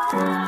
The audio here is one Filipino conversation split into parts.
Yeah.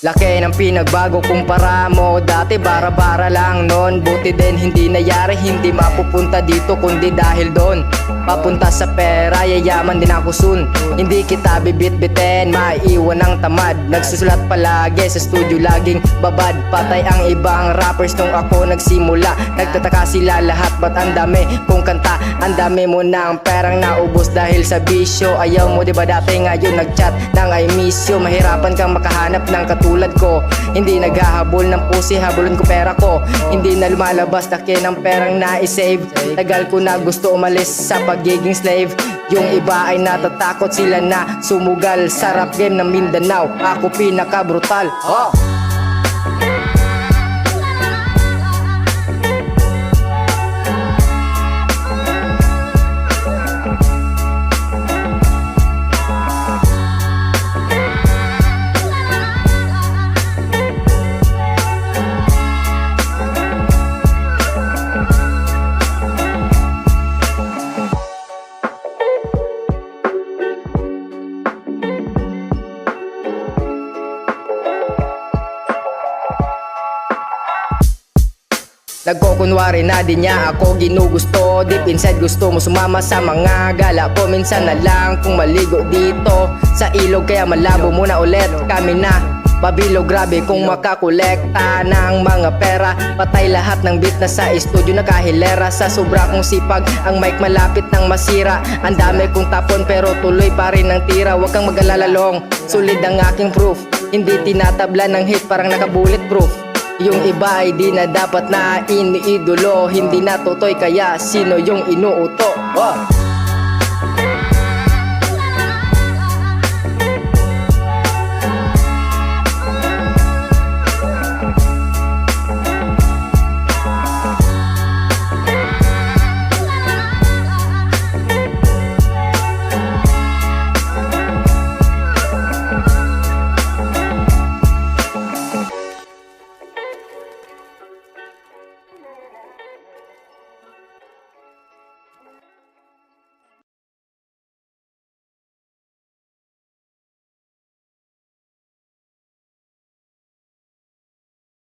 Laki ng pinagbago kumpara mo. Dati bara-bara lang nun. Buti din hindi nayari, hindi mapupunta dito kundi dahil doon. Papunta sa pera, yayaman din ako soon. Hindi kita bibit-bitin, maiiwan ng tamad. Nagsusulat palagi sa studio, laging babad. Patay ang ibang rappers nung ako nagsimula. Nagtataka sila lahat, ba't ang dami kong kanta? Ang dami mo na ang perang naubos dahil sa bisyo. Ayaw mo diba dati, ngayon nagchat ng I miss you. Mahirapan kang makahanap ng katulad ko. Hindi naghahabol ng pusi, habulin ko pera ko. Hindi na lumalabas laki ng perang na-save. Tagal ko na gusto umalis sa pagiging slave. Yung iba ay natatakot sila na sumugal sa rap game ng Mindanao. Ako pinaka-brutal. Nagkokunwari na di niya ako ginugusto. Deep inside gusto mo sumama sa mga gala ko. Minsan na lang kung maligo dito sa ilog, kaya malabo muna ulit kami na pabilo. Grabe kung makakolekta ng mga pera. Patay lahat ng beat na sa studio, nakahilera. Sa sobra kong sipag, ang mic malapit nang masira. Ang dami kong tapon pero tuloy pa rin ang tira. Huwag kang mag-alalalong, solid ang aking proof. Hindi tinatabla ng hit, parang naka-bulletproof. Yung iba ay di na dapat na iniidolo. Hindi natutoy kaya sino yung inuuto?